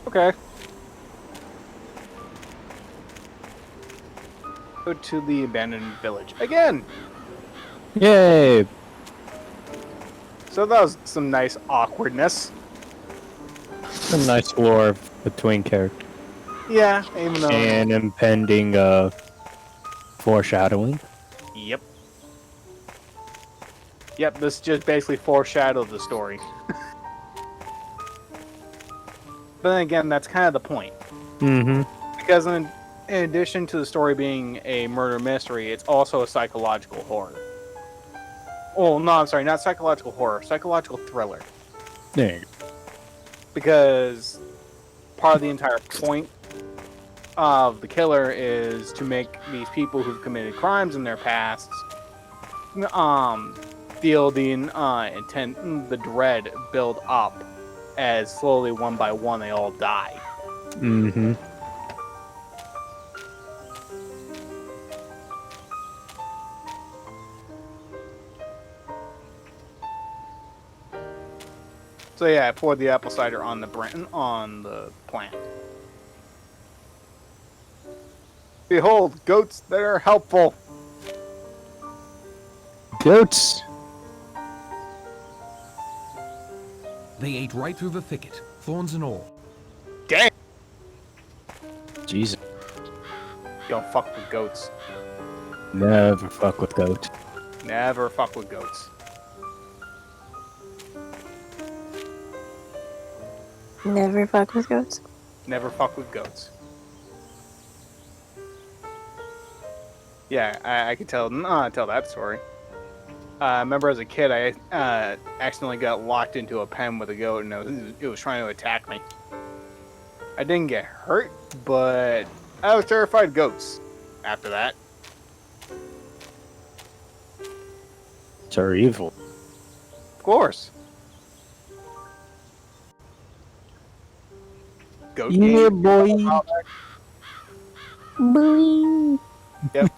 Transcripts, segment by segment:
Okay. Go to the abandoned village again. Yay! So that was some nice awkwardness. Some nice lore between characters. Yeah, even though. And impending foreshadowing. Yep. Yep, this just basically foreshadowed the story. But then again, that's kind of the point. Mm-hmm. Because in addition to the story being a murder mystery, it's also a psychological horror. Oh, no, I'm sorry, not psychological horror, psychological thriller. There you go. Because part of the entire point of the killer is to make these people who've committed crimes in their pasts feel the intent, the dread build up as slowly one by one they all die. Mm-hmm. So yeah, I poured the apple cider on the plant. Behold, goats that are helpful. Goats. They ate right through the thicket, thorns and all. Dang! Jesus. Don't fuck with goats. Never fuck with goats. Never fuck with goats. Never fuck with goats. Never fuck with goats. Yeah, I could tell that story. I remember as a kid, I accidentally got locked into a pen with a goat, and it was trying to attack me. I didn't get hurt, but I was terrified of goats after that. They're evil. Of course. Goat Yeah, game. boy. Boing. Yep.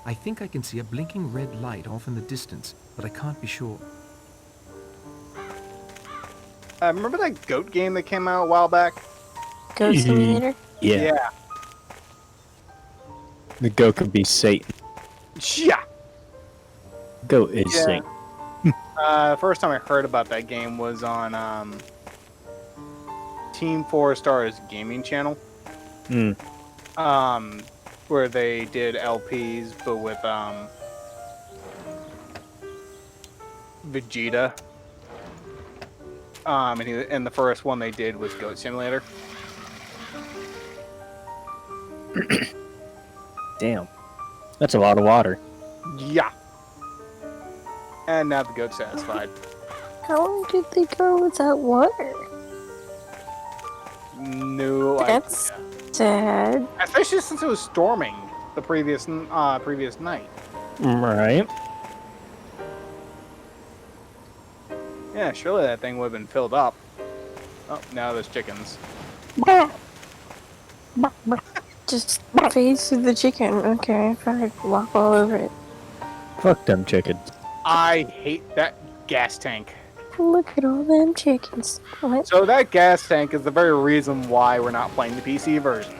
I think I can see a blinking red light off in the distance, but I can't be sure. Remember that goat game that came out a while back? Goat simulator? Yeah. The goat could be Satan. Yeah. Goat is Yeah. Satan. First time I heard about that game was on Team 4 Stars Gaming Channel. Mm. Where they did LPs, but with Vegeta. And the first one they did was Goat Simulator. Damn. That's a lot of water. Yeah. And now the goat's satisfied. How long did they go without water? No That's idea. sad. Especially since it was storming the previous night. Right. Yeah, surely that thing would have been filled up. Oh, now there's chickens. Just phase through the chicken. Okay, fine. Walk all over it. Fuck them chickens. I hate that gas tank. Look at all them chickens. What? So that gas tank is the very reason why we're not playing the PC version.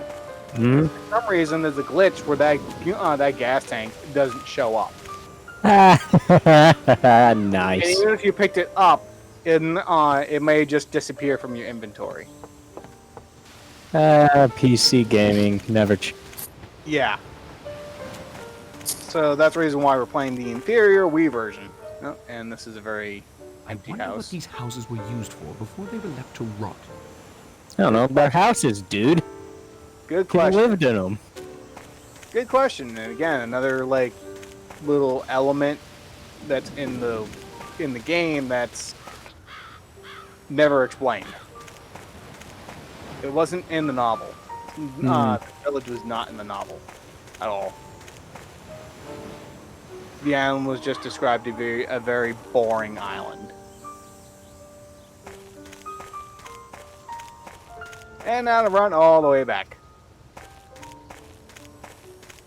Hmm? For some reason, there's a glitch where that gas tank doesn't show up. And Nice. even if you picked it up, it may just disappear from your inventory. PC gaming never. Yeah. So that's the reason why we're playing the inferior Wii version. Oh, and this is a very I empty wonder what house. these houses were used for before they were left to rot. I don't know. They're houses, dude. Good Who question. lived in them? Good question. And again, another like little element that's in the game that's never explained. It wasn't in the novel. The village was not in the novel at all. The island was just described to be a very boring island. And now to run all the way back.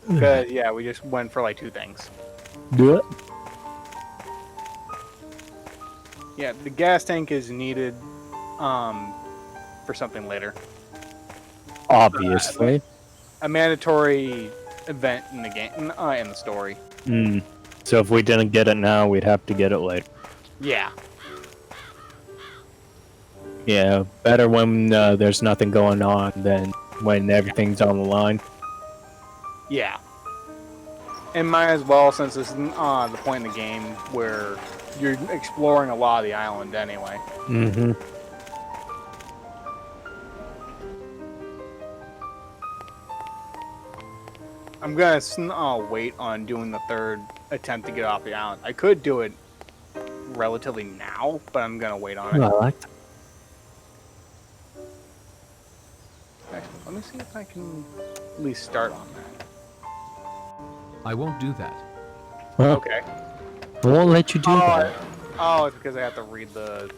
Because, yeah, we just went for like 2 things. Do it. Yeah, the gas tank is needed for something later. Obviously. A mandatory event in the game, in the story. So if we didn't get it now, we'd have to get it later. Yeah. Yeah, better when there's nothing going on than when everything's on the line. Yeah. And might as well, since it's the point in the game where you're exploring a lot of the island anyway. Mm-hmm. I'm gonna wait on doing the third attempt to get off the island. I could do it relatively now, but I'm gonna wait on it. I like that. Actually, let me see if I can at least start on that. I won't do that. Well, Okay. I won't let you do that. Oh, it's because I have to read the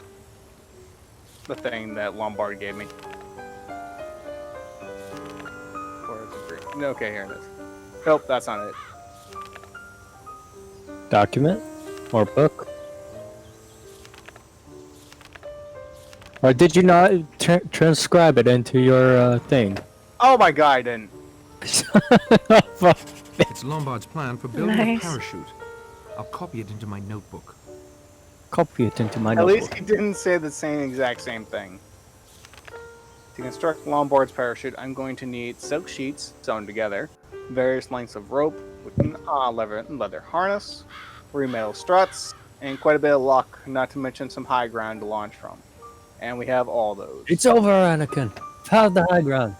thing that Lombard gave me. Or it's a green. Okay, here it is. Nope, that's not it. Document? Or book? Or did you not transcribe it into your thing? Oh my god, I didn't. It's Lombard's plan for building a Nice. parachute. I'll copy it into my notebook. Copy it into my At notebook. least he didn't say the exact same thing. To construct Lombard's parachute, I'm going to need silk sheets sewn together, various lengths of rope with leather harness, 3 metal struts, and quite a bit of luck, not to mention some high ground to launch from. And we have all those. It's over, Anakin. Found the high ground.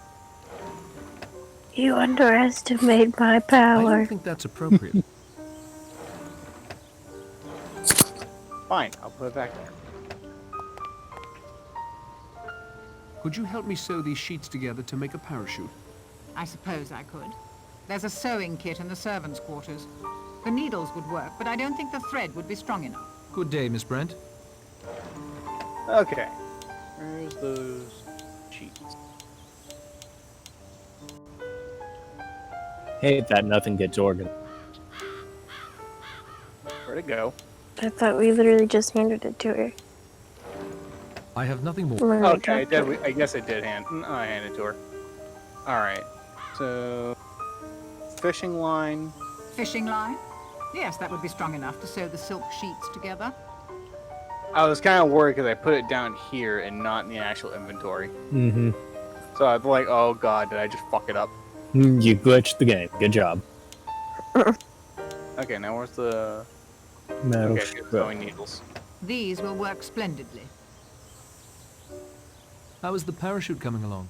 You underestimate my I power. don't think that's appropriate. Fine, I'll put it back there. Could you help me sew these sheets together to make a parachute? I suppose I could. There's a sewing kit in the servants' quarters. The needles would work, but I don't think the thread would be strong enough. Good day, Miss Brent. Okay. Where's those sheets? Hate that nothing gets organized. Where'd it go? I thought we literally just handed it to her. I have nothing more. When we Okay, dropped it. I guess I did I handed it to her. Alright. So, fishing line. Fishing line? Yes, that would be strong enough to sew the silk sheets together. I was kind of worried because I put it down here and not in the actual inventory. Mm-hmm. So I was like, oh god, did I just fuck it up? You glitched the game. Good job. Okay, now where's the... Metal Okay, strip. sewing needles. These will work splendidly. How is the parachute coming along?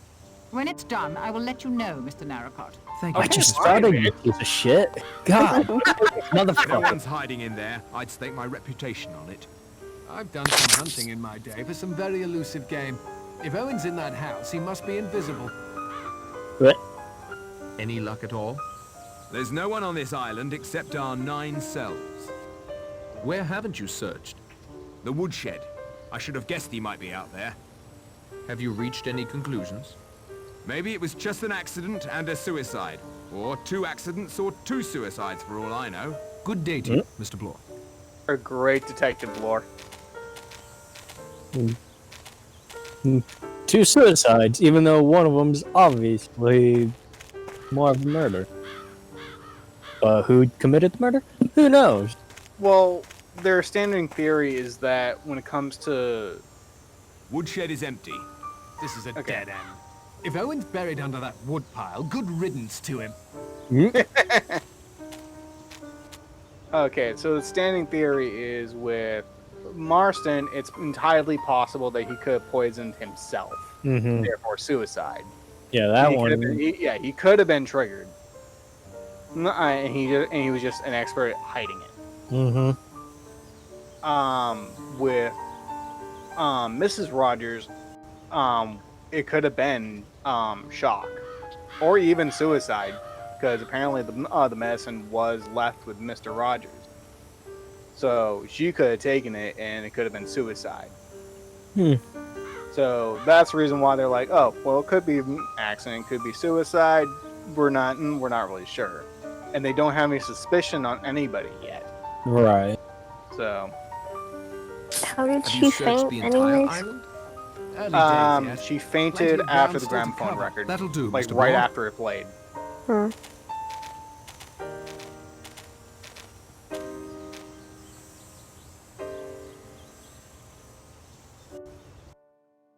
When it's done, I will let you know, Mr. Narracott. Thank you. I just fine, started, man. you piece of shit. God. No Motherfucker. one's hiding in there. I'd stake my reputation on it. I've done some hunting in my day for some very elusive game. If Owen's in that house, he must be invisible. What? Any luck at all? There's no one on this island except our 9 cells. Where haven't you searched? The woodshed. I should have guessed he might be out there. Have you reached any conclusions? Maybe it was just an accident and a suicide. Or 2 accidents or 2 suicides for all I know. Good day to you, Mr. Bloor. A great detective lore. 2 suicides, even though one of them's obviously more of a murder. Who committed the murder? Who knows? Well, their standing theory is that when it comes to... Woodshed is empty. This is a Okay. dead end. If Owen's buried under that wood pile, good riddance to him. Okay, so the standing theory is with Marston, it's entirely possible that he could have poisoned himself, Mm-hmm. therefore suicide. Yeah, that He could have one. been- he could have been triggered. And he was just an expert at hiding it. Mm-hmm. With Mrs. Rogers, it could have been shock, or even suicide, because apparently the medicine was left with Mr. Rogers. So she could have taken it, and it could have been suicide. So that's the reason why they're like, oh, well, it could be an accident, could be suicide. We're not really sure, and they don't have any suspicion on anybody yet. Right. So How did Have she you searched faint the entire anyways? island? Early days, yes. She Plenty fainted of ground after the still to gramophone cover. record. That'll do, Like Mr. right Ball. after it played. Hmm.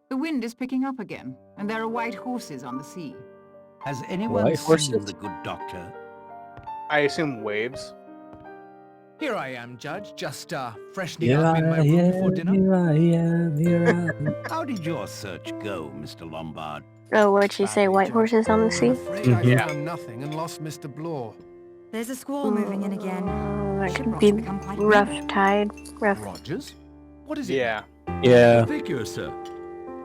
The wind is picking up again, and there are white horses on the sea. Has anyone White seen horses? the good doctor? I assume waves. Here I am, Judge, just freshening up in my room for dinner. Here I am, here I am. How did your search go, Mr. Lombard? Oh, what'd she say? Badly, White Judge. horses on the I'm sea? afraid I've Yeah. found nothing and lost Mr. Blore. There's a squall moving in again. That Should could Ross be become quite rough tide. Rough. Rogers? What is it? Yeah. Yeah. Figure, sir.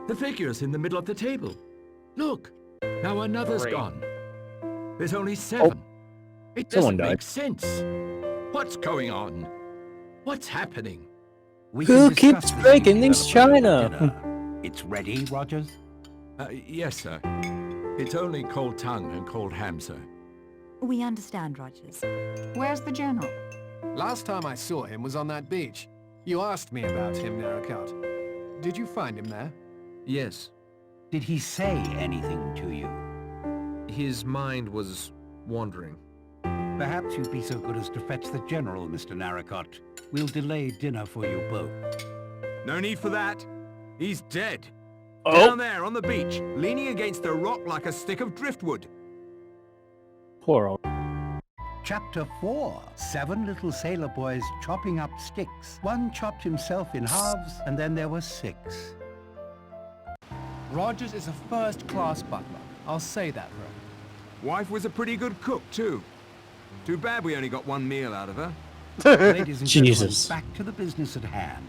The figure's in the middle of the table. Look, now another's Great. gone. There's only 7. It Someone doesn't died. make sense. What's going on? What's happening? We Who can keeps discuss this breaking detail these further at china? dinner. It's ready, Rogers? Yes, sir. It's only cold tongue and cold ham, sir. We understand, Rogers. Where's the general? Last time I saw him was on that beach. You asked me about him, Narracott. Did you find him there? Yes. Did he say anything to you? His mind was wandering. Perhaps you'd be so good as to fetch the General, Mr. Narracott. We'll delay dinner for you both. No need for that. He's dead. Oh. Down there on the beach, leaning against a rock like a stick of driftwood. Poor old. Chapter 4. 7 little sailor boys chopping up sticks. One chopped himself in halves, and then there were 6. Rogers is a first-class butler. I'll say that for him. Wife was a pretty good cook, too. Too bad we only got one meal out of her. Ladies and gentlemen, Jesus. back to the business at hand.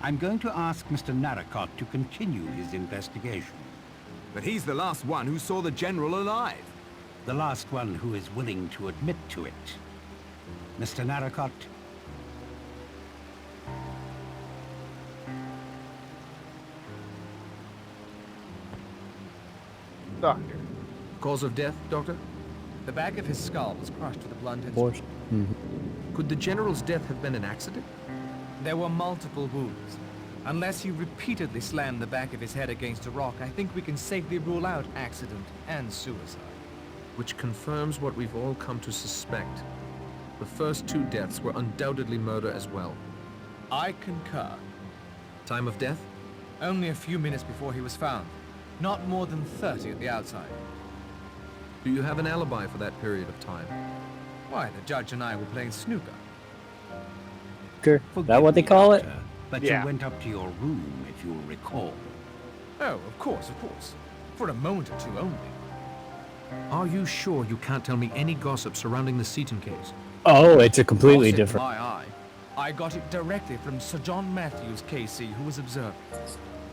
I'm going to ask Mr. Narracott to continue his investigation. But he's the last one who saw the General alive. The last one who is willing to admit to it. Mr. Narracott, Doctor. Cause of death, Doctor? The back of his skull was crushed with a blunt Poor. instrument. Could the General's death have been an accident? There were multiple wounds. Unless he repeatedly slammed the back of his head against a rock, I think we can safely rule out accident and suicide. Which confirms what we've all come to suspect. The first 2 deaths were undoubtedly murder as well. I concur. Time of death? Only a few minutes before he was found. Not more than 30 at the outside. Do you have an alibi for that period of time? Why, the judge and I were playing snooker. Is that what they call it? Doctor, but Yeah. you went up to your room, if you'll recall. Oh, of course, of course. For a moment or two only. Are you sure you can't tell me any gossip surrounding the Seaton case? Oh, it's a completely Gossip, different. My eye. I got it directly from Sir John Matthews, KC, who was observing.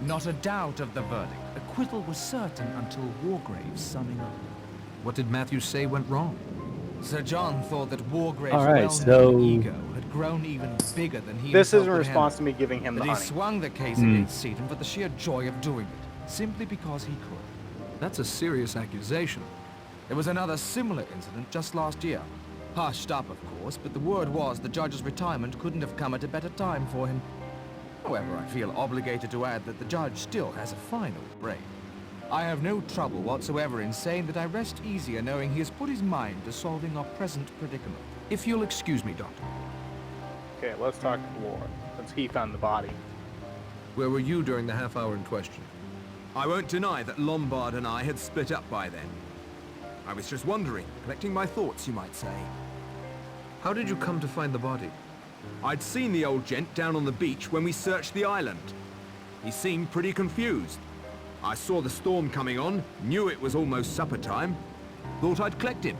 Not a doubt of the verdict. Acquittal was certain until Wargrave's summing up. What did Matthews say went wrong? Sir John thought that Wargrave's All right, well-known so- ego had grown even bigger than he This is himself in could response to handle. me giving him the That he honey. swung the case against Seaton for the sheer joy of doing it, simply because he could. That's a serious accusation. There was another similar incident just last year. Hushed up, of course, but the word was the judge's retirement couldn't have come at a better time for him. However, I feel obligated to add that the judge still has a final brain. I have no trouble whatsoever in saying that I rest easier knowing he has put his mind to solving our present predicament. If you'll excuse me, Doctor. Okay, let's talk to Lord, since he found the body. Where were you during the half hour in question? I won't deny that Lombard and I had split up by then. I was just wondering, collecting my thoughts, you might say. How did you come to find the body? I'd seen the old gent down on the beach when we searched the island. He seemed pretty confused. I saw the storm coming on, knew it was almost supper time. Thought I'd collect him.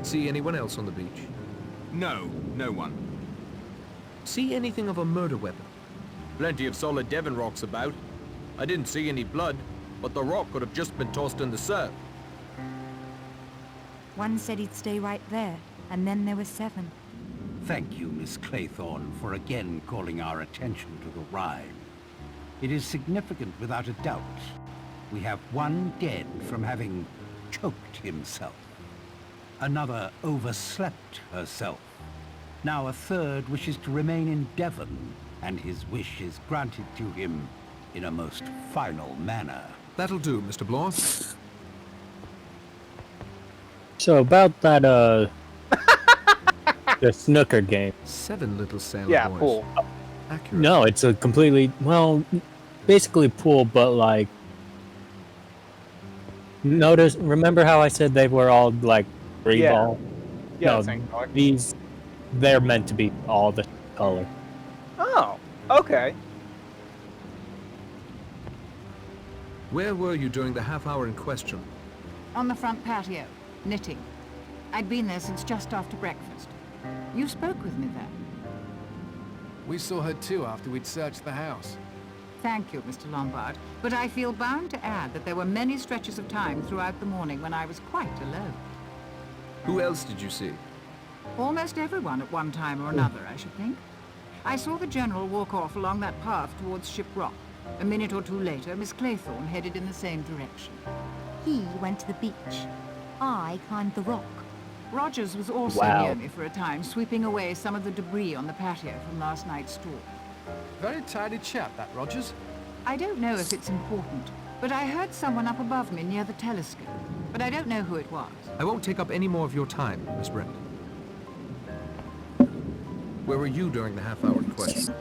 See anyone else on the beach? No, no one. See anything of a murder weapon? Plenty of solid Devon rocks about. I didn't see any blood, but the rock could have just been tossed in the surf. One said he'd stay right there, and then there were 7. Thank you, Miss Claythorne, for again calling our attention to the rhyme. It is significant without a doubt. We have one dead from having choked himself. Another overslept herself. Now a third wishes to remain in Devon, and his wish is granted to him in a most final manner. That'll do, Mr. Bloor. So about that, the snooker game. 7 little sailor Yeah, boys. pool. Accurate. No, it's a completely, well, basically pool, but like, remember how I said they were all like three Yeah. ball? Yeah, No, same color. they're meant to be all the color. Oh, okay. Where were you during the half hour in question? On the front patio, knitting. I'd been there since just after breakfast. You spoke with me then. We saw her too after we'd searched the house. Thank you, Mr. Lombard. But I feel bound to add that there were many stretches of time throughout the morning when I was quite alone. Who else did you see? Almost everyone at one time or another, I should think. I saw the General walk off along that path towards Ship Rock. A minute or two later, Miss Claythorne headed in the same direction. He went to the beach. I climbed the rock. Rogers was also near me for a time, sweeping away some of the debris on the patio from last night's storm. Very tidy chap, that Rogers. I don't know if it's important, but I heard someone up above me near the telescope. But I don't know who it was. I won't take up any more of your time, Miss Brent. Where were you during the half hour in question?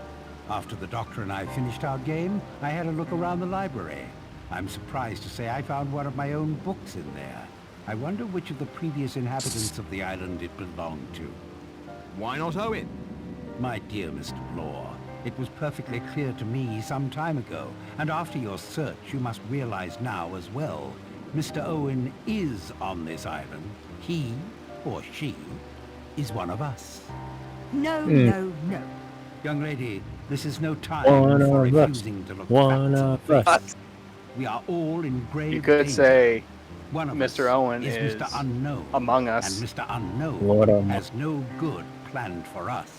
After the doctor and I finished our game, I had a look around the library. I'm surprised to say I found one of my own books in there. I wonder which of the previous inhabitants of the island it belonged to. Why not Owen? My dear Mr. Bloor, it was perfectly clear to me some time ago, and after your search you must realize now as well. Mr. Owen is on this island. He, or she, is one of us. No, no, no. Young lady, this is no time One for of us. refusing to look One facts in of the us. face. We are all in grave You could danger. say One of Mr. us Owen is is Mr. Unknown, among and us. Mr. Unknown Lord Unknown. has no good planned for us.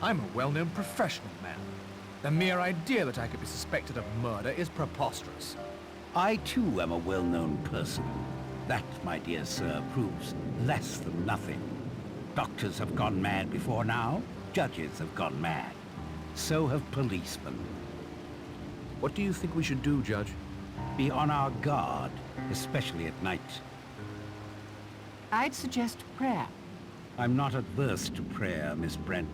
I'm a well-known professional man. The mere idea that I could be suspected of murder is preposterous. I too am a well-known person. That, my dear sir, proves less than nothing. Doctors have gone mad before now. Judges have gone mad. So have policemen. What do you think we should do, Judge? Be on our guard, especially at night. I'd suggest prayer. I'm not adverse to prayer, Miss Brent,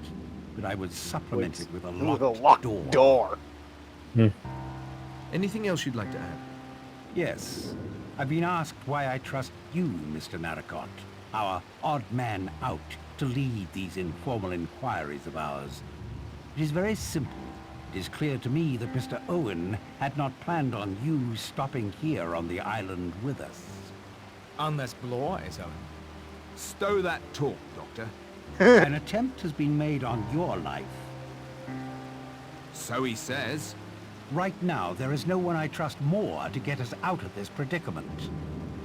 but I would supplement it with a locked, locked door. Anything else you'd like to add? Yes. I've been asked why I trust you, Mr. Narracott, our odd man out, to lead these informal inquiries of ours. It is very simple. It is clear to me that Mr. Owen had not planned on you stopping here on the island with us. Unless Bloor is Owen. Stow that talk, Doctor. An attempt has been made on your life. So he says. Right now, there is no one I trust more to get us out of this predicament.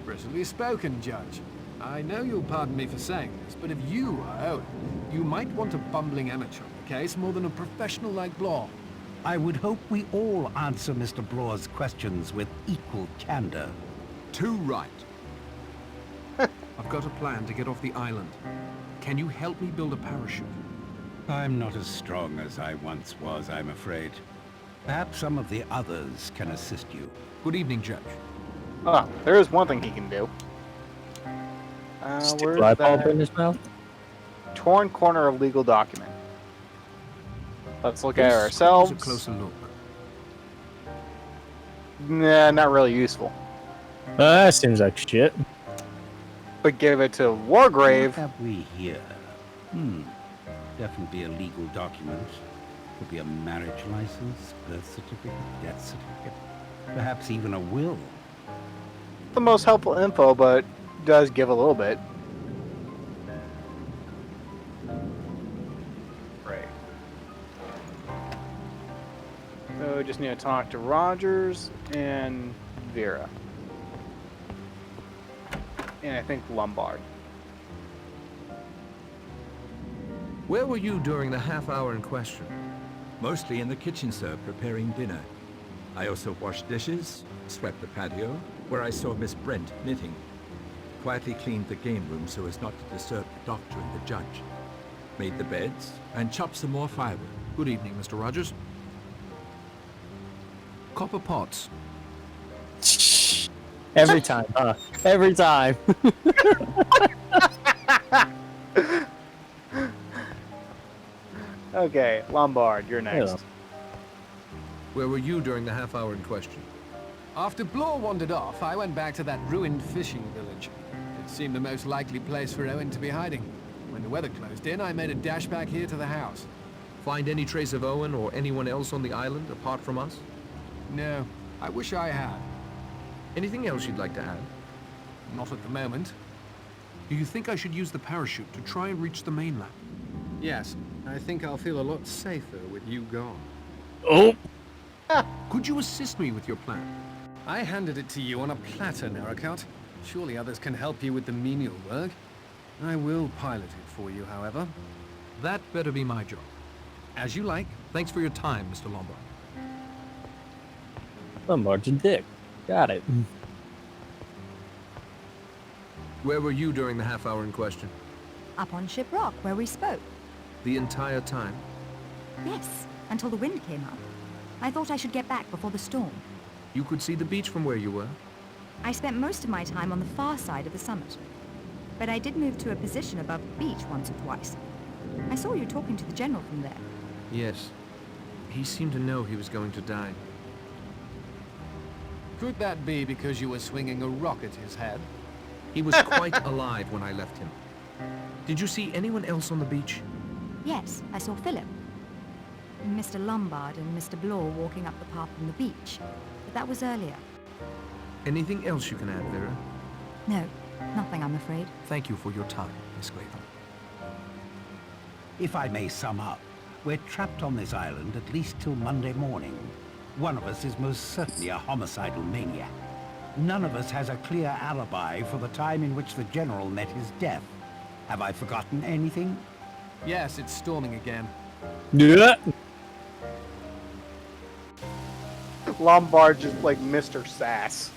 Briskly spoken, Judge. I know you'll pardon me for saying this, but if you are Owen, you might want a bumbling amateur on the case more than a professional like Bloor. I would hope we all answer Mr. Bloor's questions with equal candor. Too right. I've got a plan to get off the island. Can you help me build a parachute? I'm not as strong as I once was, I'm afraid. Perhaps some of the others can assist you. Good evening, Judge. Oh, there is one thing he can do. Stick Where's light bulb that? in his mouth. Torn corner of legal document. Let's look at Here's ourselves. a closer look. Nah, not really useful. That seems like shit. But give it to Wargrave. What have we here? Definitely a legal document. Could be a marriage license, birth certificate, death certificate. Perhaps even a will. The most helpful info, but does give a little bit. Right. So we just need to talk to Rogers and Vera. And I think Lombard. Where were you during the half hour in question? Mostly in the kitchen, sir, preparing dinner. I also washed dishes, swept the patio, where I saw Miss Brent knitting. Quietly cleaned the game room so as not to disturb the doctor and the judge. Made the beds, and chopped some more firewood. Good evening, Mr. Rogers. Copper pots. Every time, huh? Every time. Okay, Lombard, you're next. Yeah. Where were you during the half hour in question? After Blore wandered off, I went back to that ruined fishing village. It seemed the most likely place for Owen to be hiding. When the weather closed in, I made a dash back here to the house. Find any trace of Owen or anyone else on the island apart from us? No, I wish I had. Anything else you'd like to add? Not at the moment. Do you think I should use the parachute to try and reach the mainland? Yes, I think I'll feel a lot safer with you gone. Oh! Could you assist me with your plan? I handed it to you on a platter, Narrowcut. Surely others can help you with the menial work. I will pilot it for you, however. That better be my job. As you like. Thanks for your time, Mr. Lombard. Lombard's a dick. Got it. Where were you during the half hour in question? Up on Ship Rock, where we spoke. The entire time? Yes, until the wind came up. I thought I should get back before the storm. You could see the beach from where you were? I spent most of my time on the far side of the summit. But I did move to a position above the beach once or twice. I saw you talking to the General from there. Yes. He seemed to know he was going to die. Could that be because you were swinging a rock at his head? He was quite alive when I left him. Did you see anyone else on the beach? Yes, I saw Philip. Mr. Lombard and Mr. Blore walking up the path from the beach. But that was earlier. Anything else you can add, Vera? No, nothing, I'm afraid. Thank you for your time, Miss Clayton. If I may sum up, we're trapped on this island at least till Monday morning. One of us is most certainly a homicidal maniac. None of us has a clear alibi for the time in which the General met his death. Have I forgotten anything? Yes, it's storming again. Yeah. Lombard just like Mr. Sass.